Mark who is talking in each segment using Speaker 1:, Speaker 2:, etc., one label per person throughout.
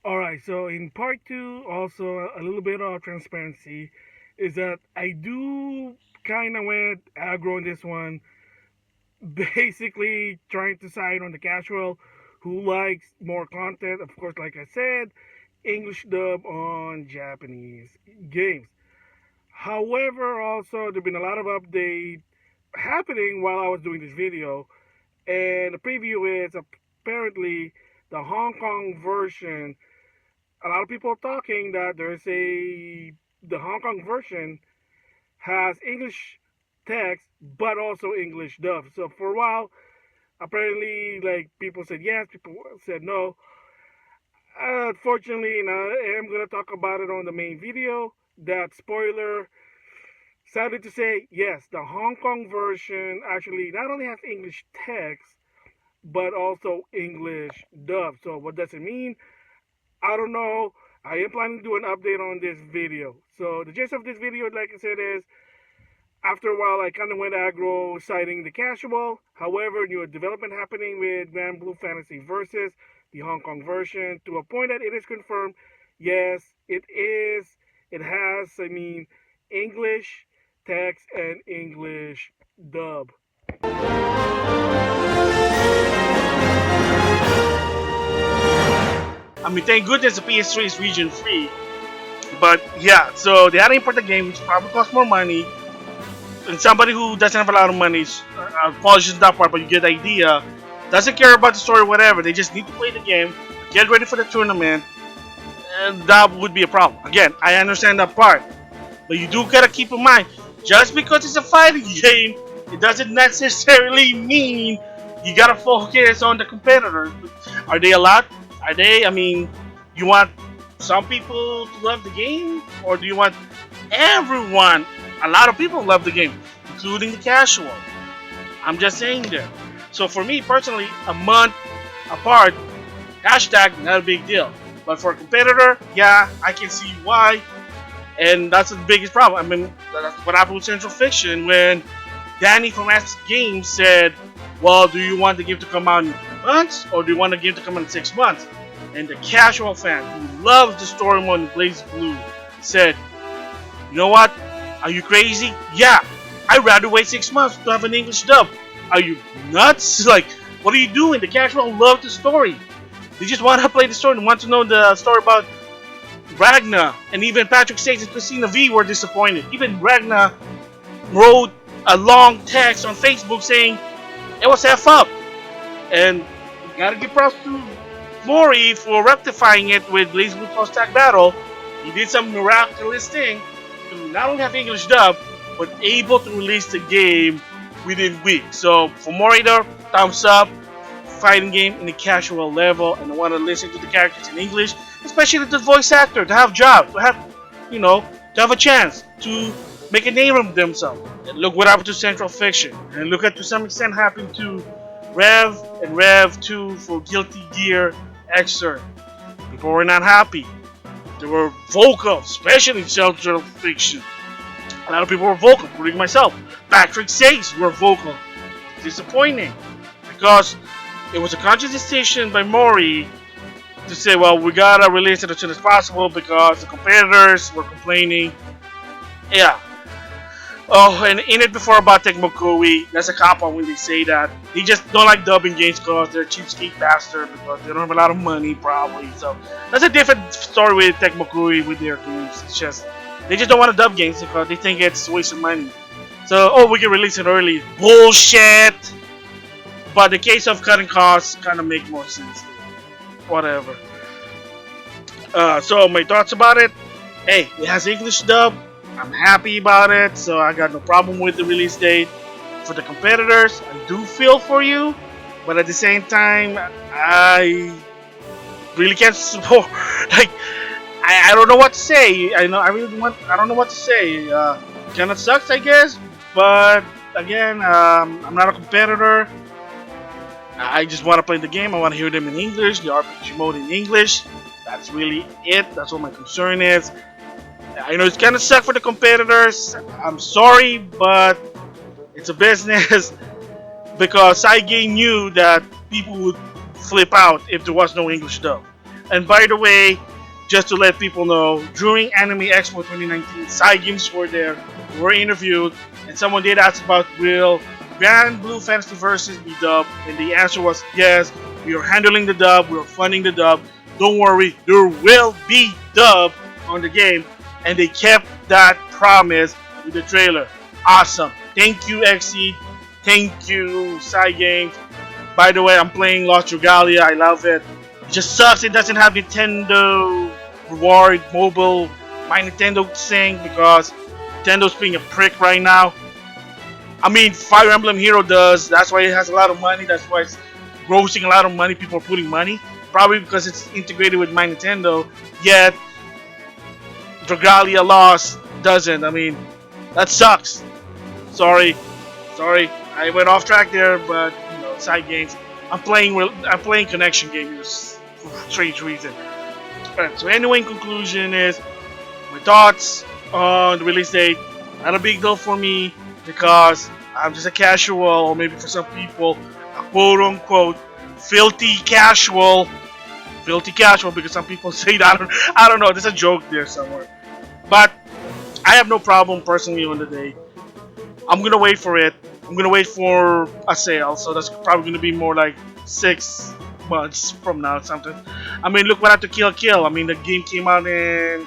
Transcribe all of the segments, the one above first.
Speaker 1: All right, so in part two, also a little bit of transparency is that I do kind of went aggro on this one, basically trying to side on the casual who likes more content. Of course, like I said, English dub on Japanese games. However, also there've been a lot of update happening while I was doing this video, and the preview is apparently the Hong Kong version. A lot of people are talking that there's a the Hong Kong version has English text but also English dub. So for a while, apparently, like people said yes, people said no. Unfortunately, I'm gonna talk about it on the main video. That spoiler. Sadly to say, yes, the Hong Kong version actually not only has English text but also English dub. So what does it mean? I don't know. I am planning to do an update on this video. So the gist of this video, like I said, is after a while I kind of went aggro citing the casual. However, new development happening with Grand Blue Fantasy versus the Hong Kong version to a point that it is confirmed. Yes, it is. It has, English text and English dub.
Speaker 2: I mean, thank goodness the PS3 is region free. But yeah, so they had to import the game, which probably costs more money. And somebody who doesn't have a lot of money, apologies that part, but you get the idea, doesn't care about the story or whatever. They just need to play the game, get ready for the tournament, and that would be a problem. Again, I understand that part. But you do gotta keep in mind, just because it's a fighting game, it doesn't necessarily mean you gotta focus on the competitors. Are they a lot? Are they? I mean, you want some people to love the game, or do you want everyone? A lot of people love the game, including the casual. I'm just saying that. So for me personally, a month apart, hashtag not a big deal. But for a competitor, yeah, I can see why, and that's the biggest problem. I mean, that's what happened with Central Fiction when Danny from Ask Games said, well, do you want the game to come out in 3 months or do you want the game to come out in 6 months? And the casual fan who loves the story mode in Blaze Blue said, you know what? Are you crazy? Yeah, I'd rather wait 6 months to have an English dub. Are you nuts? Like, what are you doing? The casual love the story. They just want to play the story and want to know the story about Ragna. And even Patrick Stakes and Christina V were disappointed. Even Ragna wrote a long text on Facebook saying it was F up. And you gotta give props to Mori for rectifying it with Blaze Blue Plus Tag Battle. He did some miraculous thing to not only have English dub, but able to release the game within weeks. So for Mori there, thumbs up. Fighting game in the casual level, and I want to listen to the characters in English, especially the voice actor to have job, to have, to have a chance to make a name of themselves. And look what happened to Central Fiction, and look at to some extent happened to Rev and Rev 2 for Guilty Gear Xrd. People were not happy. They were vocal, especially in Central Fiction. A lot of people were vocal, including myself. Patrick Says were vocal. Disappointing, because it was a conscious decision by Mori to say, well, we gotta release it as soon as possible because the competitors were complaining. Yeah. Oh, and in it before about Tecmo Koei, that's a cop out when they say that. They just don't like dubbing games because they're cheapskate bastard because they don't have a lot of money, probably. So that's a different story with Tecmo Koei with their games. It's just, they just don't want to dub games because they think it's a waste of money. So, we can release it early. Bullshit! But the case of cutting costs kind of make more sense. Whatever. So my thoughts about it. Hey, it has English dub. I'm happy about it. So I got no problem with the release date. For the competitors, I do feel for you. But at the same time, I really can't support. Like, I don't know what to say. I don't know what to say. Kind of sucks, I guess. But again, I'm not a competitor. I just want to play the game. I want to hear them in English, the RPG mode in English. That's really it. That's what my concern is. I know it's kind of suck for the competitors. I'm sorry, but it's a business. Because Saige knew that people would flip out if there was no English dub. And by the way, just to let people know, during Anime Expo 2019, side games were there, were interviewed, and someone did ask about will Grand Blue Fantasy Versus be dubbed, and the answer was yes. We are handling the dub, we are funding the dub. Don't worry, there will be dub on the game, and they kept that promise with the trailer. Awesome. Thank you, Exceed. Thank you, Side Games. By the way, I'm playing Lost Regalia. I love it. It just sucks it doesn't have Nintendo Reward Mobile, my Nintendo thing, because Nintendo's being a prick right now. I mean, Fire Emblem Hero does. That's why it has a lot of money. That's why it's grossing a lot of money. People are putting money. Probably because it's integrated with my Nintendo. Yet, Dragalia Lost doesn't. I mean, that sucks. Sorry. I went off track there, but side games. I'm playing connection games for strange reason. Alright, so anyway, in conclusion is my thoughts on the release date. Not a big deal for me because I'm just a casual, or maybe for some people, a quote unquote filthy casual. Filthy casual because some people say that. I don't know. There's a joke there somewhere. But I have no problem personally on the day. I'm gonna wait for it. I'm gonna wait for a sale, so that's probably gonna be more like 6 months from now, something. I mean, look what happened to Kill. I mean, the game came out in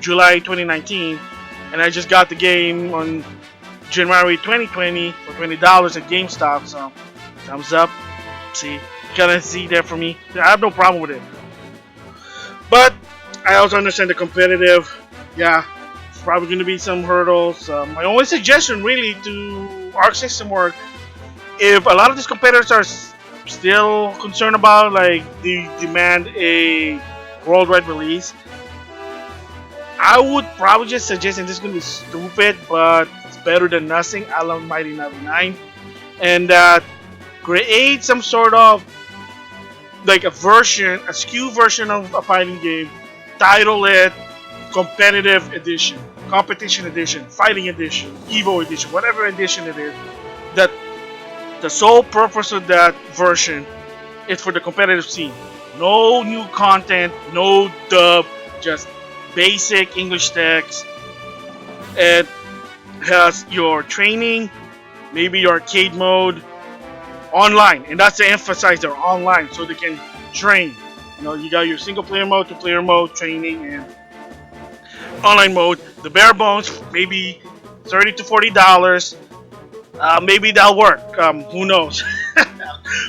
Speaker 2: July 2019, and I just got the game on January 2020 for $20 at GameStop. So, thumbs up. See, kind of see there for me. I have no problem with it. But I also understand the competitive. Yeah, it's probably going to be some hurdles. My only suggestion, really, to Arc System work, if a lot of these competitors are still concerned about, like, they demand a worldwide release, I would probably just suggest, and this is going to be stupid, but it's better than nothing, I love Mighty 99, and create some sort of, like, a SKU version of a fighting game, title it Competitive Edition, Competition Edition, Fighting Edition, Evo Edition, whatever edition it is, that the sole purpose of that version is for the competitive scene. No new content, no dub, just basic English text. It has your training, maybe your arcade mode, online, and that's to emphasize they're online so they can train. You got your single player mode, 2-player mode, training, and online mode. The bare bones, maybe $30 to $40. Maybe that'll work. Who knows?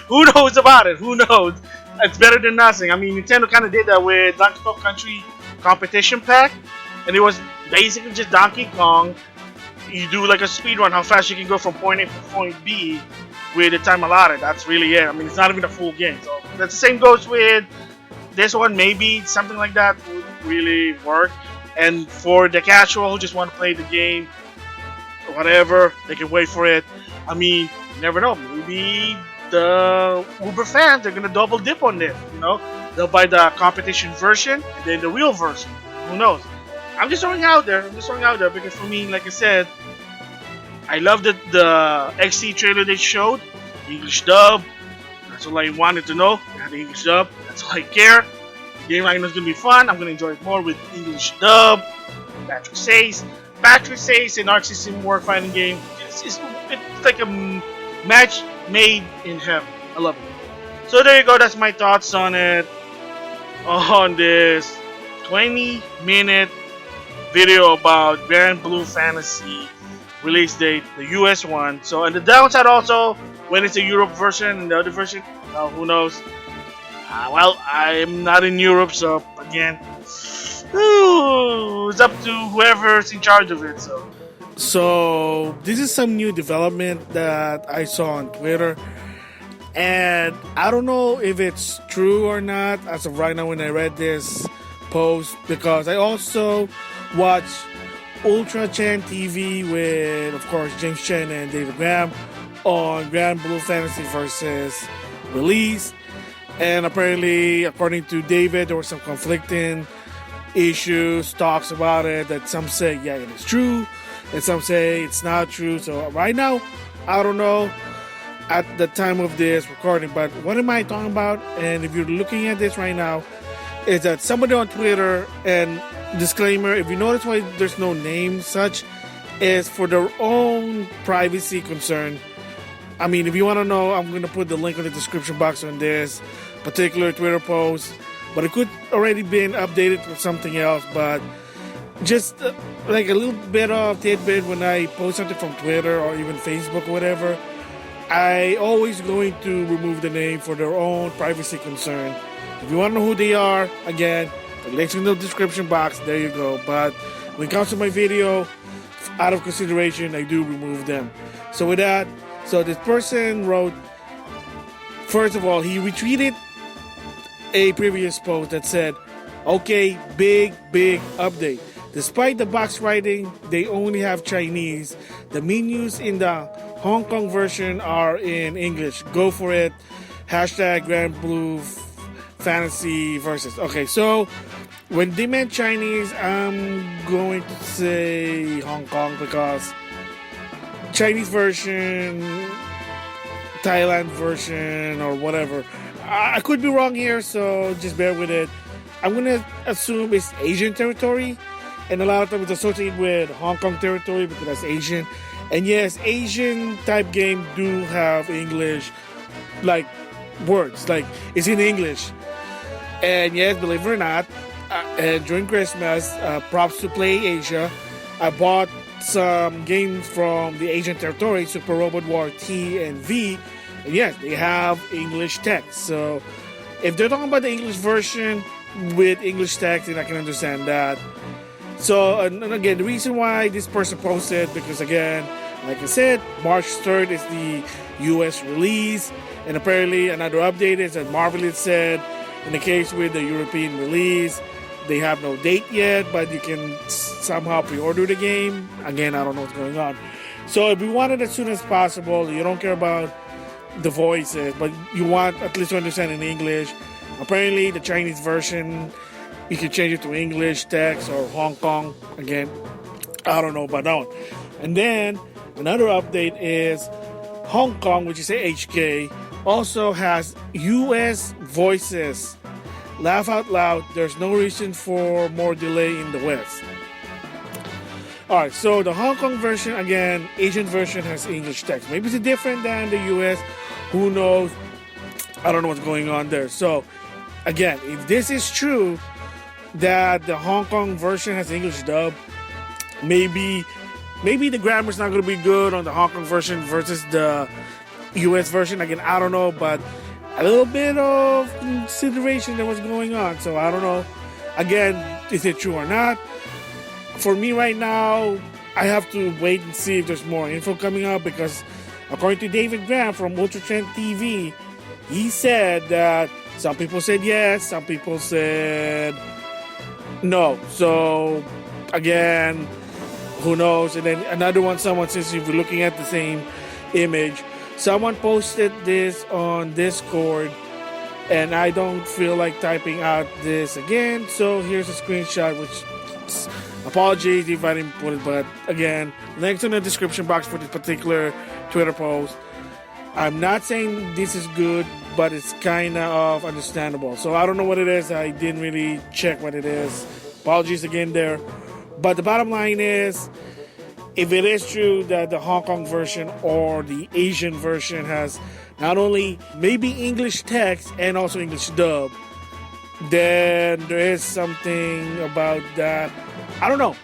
Speaker 2: Who knows about it? Who knows? It's better than nothing. I mean, Nintendo kind of did that with Donkey Kong Country Competition Pack, and it was basically just Donkey Kong. You do like a speed run, how fast you can go from point A to point B with the time allotted. That's really it. I mean, it's not even a full game. So the same goes with this one. Maybe something like that would really work. And for the casual who just want to play the game, whatever, they can wait for it. I mean, you never know. Maybe the Uber fans are gonna double dip on this. They'll buy the competition version and then the real version. Who knows? I'm just throwing out there. Because for me, like I said, I love the XC trailer they showed. English dub. That's all I wanted to know. They had the English dub. That's all I care. The game I know is gonna be fun. I'm gonna enjoy it more with English dub. Patrick says in Arc System War fighting game. It's like a match made in heaven. I love it. So there you go. That's my thoughts on it. On this 20-minute video about Grand Blue Fantasy release date, the US one. So, and the downside also, when it's a Europe version and the other version, who knows? Well, I'm not in Europe, so again, it's up to whoever's in charge of it. So this is some new development that I saw on Twitter, and I don't know if it's true or not as of right now when I read this post, because I also watch Ultra Chan TV with, of course, James Chen and David Graham on Grand Blue Fantasy versus release. And apparently, according to David, there were some conflicting issues, talks about it, that some say, yeah, it is true, and some say it's not true. So right now, I don't know at the time of this recording, but what am I talking about? And if you're looking at this right now,
Speaker 1: is that somebody on Twitter, and disclaimer, if you notice why there's no name such, is for their own privacy concern. I mean, if you want to know, I'm going to put the link in the description box on this particular Twitter post, but it could already been updated with something else, but just like a little bit of tidbit when I post something from Twitter or even Facebook or whatever, I always going to remove the name for their own privacy concern. If you want to know who they are, again, the links in the description box, there you go. But when it comes to my video, out of consideration, I do remove them. So with that, so this person wrote, first of all, he retweeted a previous post that said, okay, big update. Despite the box writing, they only have Chinese. The menus in the Hong Kong version are in English. Go for it. Hashtag Grand Blue Fantasy Versus. Okay, so when they meant Chinese, I'm going to say Hong Kong because Chinese version, Thailand version, or whatever. I could be wrong here, so just bear with it. I'm going to assume it's Asian territory, and a lot of times it's associated with Hong Kong territory because that's Asian. And yes, Asian type game do have English, like, words, like, it's in English. And yes, believe it or not, during Christmas, props to Play Asia, I bought some games from the Asian territory, Super Robot War T and V, and yes, they have English text. So if they're talking about the English version with English text, then I can understand that. So, and again, the reason why this person posted, because again, like I said, March 3rd is the US release, and apparently another update is that Marvel had said, in the case with the European release, they have no date yet, but you can somehow pre-order the game. Again, I don't know what's going on. So if you want it as soon as possible, you don't care about the voices, but you want at least to understand in English. Apparently, the Chinese version, you can change it to English text or Hong Kong. Again, I don't know about that one. And then another update is Hong Kong, which is HK, also has US voices. Laugh out loud, there's no reason for more delay in the West. Alright, so the Hong Kong version, again, Asian version has English text. Maybe it's different than the US. Who knows? I don't know what's going on there. So, again, if this is true, that the Hong Kong version has English dub, maybe the grammar's not going to be good on the Hong Kong version versus the US version. Again, I don't know, but a little bit of consideration that was going on. So I don't know. Again, is it true or not? For me right now, I have to wait and see if there's more info coming up, because according to David Gran from Ultra Trend TV, he said that some people said yes, some people said no. So again, who knows? And then another one, someone says, if you're looking at the same image, someone posted this on Discord, and I don't feel like typing out this again. So here's a screenshot, which, apologies if I didn't put it, but again, links in the description box for this particular Twitter post. I'm not saying this is good, but it's kind of understandable. So I don't know what it is. I didn't really check what it is. Apologies again there. But the bottom line is, if it is true that the Hong Kong version or the Asian version has not only maybe English text and also English dub, then there is something about that. I don't know.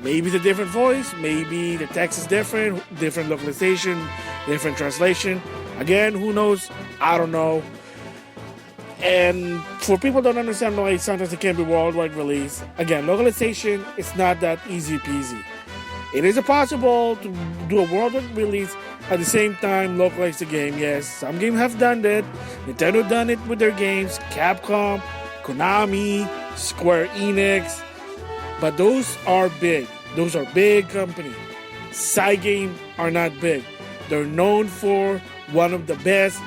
Speaker 1: Maybe it's a different voice. Maybe the text is different localization, different translation. Again, who knows? I don't know. And for people who don't understand why sometimes it can be worldwide release, again, localization is not that easy peasy. It is possible to do a worldwide release at the same time localize the game. Yes, some games have done that. Nintendo done it with their games, Capcom, Konami, Square Enix. But those are big. Those are big companies. Cygames are not big. They're known for one of the best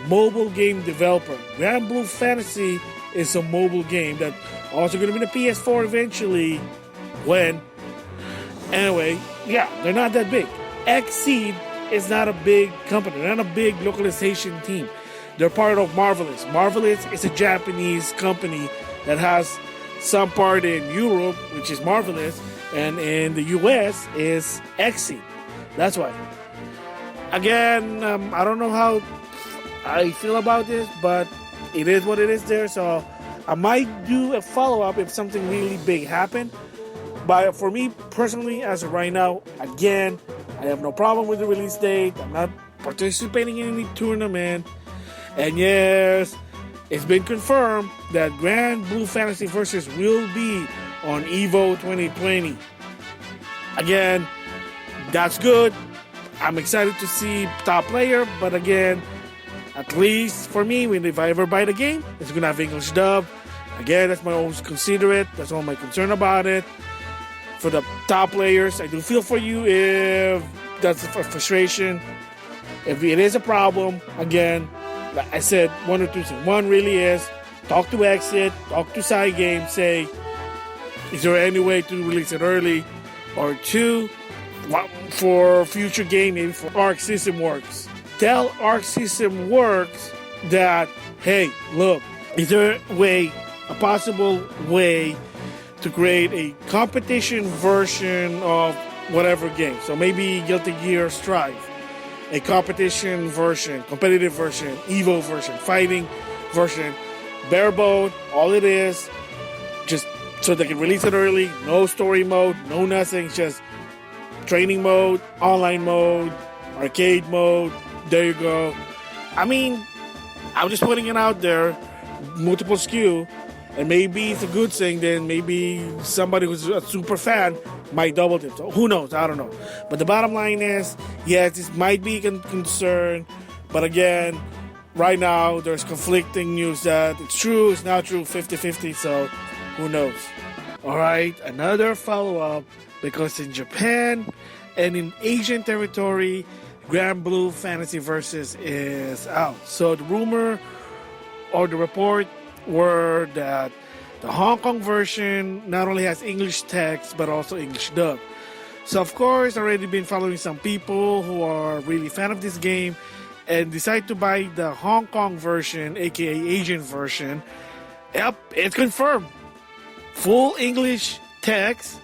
Speaker 1: mobile game developer. Gran Blue Fantasy is a mobile game that also going to be the PS4 eventually. When? Anyway, yeah, they're not that big. Xseed is not a big company. They're not a big localization team. They're part of Marvelous. Marvelous is a Japanese company that has some part in Europe, which is Marvelous, and in the US is Exceed. That's why. Again, I don't know how I feel about this, but it is what it is there. So I might do a follow-up if something really big happened. But for me personally, as of right now, again, I have no problem with the release date. I'm not participating in any tournament. And yes, it's been confirmed that Gran Blue Fantasy Versus will be on EVO 2020. Again, that's good. I'm excited to see top player, but again, at least for me, if I ever buy the game, it's gonna have English dub. Again, that's my always consider it. That's all my concern about it. For the top players, I do feel for you if that's a frustration. If it is a problem, again, like I said, one or two things. One really is talk to Exit, talk to Side Game, say, is there any way to release it early? Or two, for future game, maybe for Arc System Works. Tell Arc System Works that, hey, look, is there a possible way to create a competition version of whatever game? So maybe Guilty Gear Strive, a competition version, competitive version, Evo version, fighting version, bare bone, all it is, just so they can release it early, no story mode, no nothing, just training mode, online mode, arcade mode, there you go. I mean, I'm just putting it out there, multiple SKU, and maybe it's a good thing, then maybe somebody who's a super fan might double dip. So who knows? I don't know. But the bottom line is, yes, this might be a concern, but again, right now there's conflicting news that it's true, it's not true, 50-50, so who knows? Alright, another follow-up, because in Japan and in Asian territory, Gran Blue Fantasy Versus is out. So the rumor or the report were that the Hong Kong version not only has English text but also English dub. So of course, already been following some people who are really fan of this game and decide to buy the Hong Kong version, aka Asian version. Yep, it's confirmed. Full English text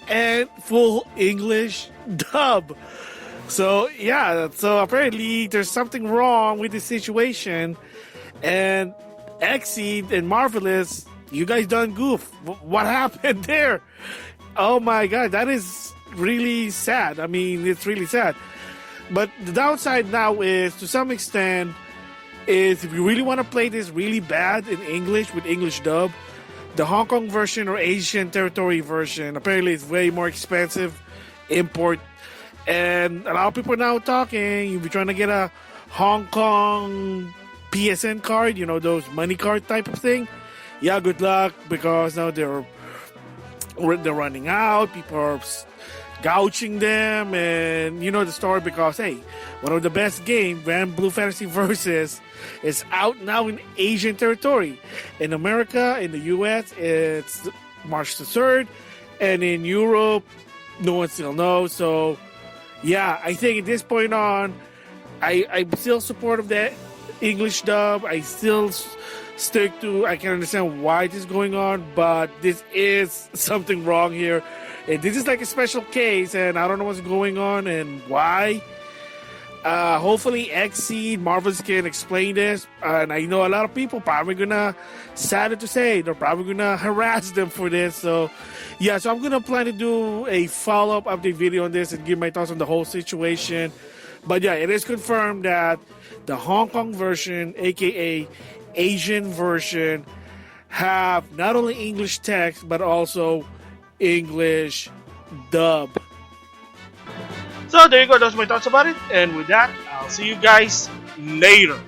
Speaker 1: and full English dub. So yeah, so apparently there's something wrong with the situation, and Exceed and Marvelous, you guys done goof. What happened there? Oh my god, that is really sad. I mean, it's really sad. But the downside now is, to some extent, is if you really want to play this really bad in English with English dub, the Hong Kong version or Asian territory version apparently is way more expensive import. And a lot of people are now talking, if you're trying to get a Hong Kong PSN card, you know, those money card type of thing, yeah, good luck, because now they're running out. People are gouging them, and you know the story, because hey, one of the best games, Gran Blue Fantasy Versus, is out now in Asian territory. In America, in the US, it's March the 3rd, and in Europe, no one still knows. So yeah, I think at this point on, I'm still supportive of that English dub. I still stick to, I can understand why this is going on, but this is something wrong here. And this is like a special case, and I don't know what's going on and why. Hopefully Exceed, Marvel's can explain this. And I know a lot of people probably gonna, sad to say, they're probably gonna harass them for this. So yeah, so I'm gonna plan to do a follow-up update video on this and give my thoughts on the whole situation. But yeah, it is confirmed that the Hong Kong version, aka Asian version, have not only English text but also English dub.
Speaker 2: So there you go, those are my thoughts about it. And with that, I'll see you guys later.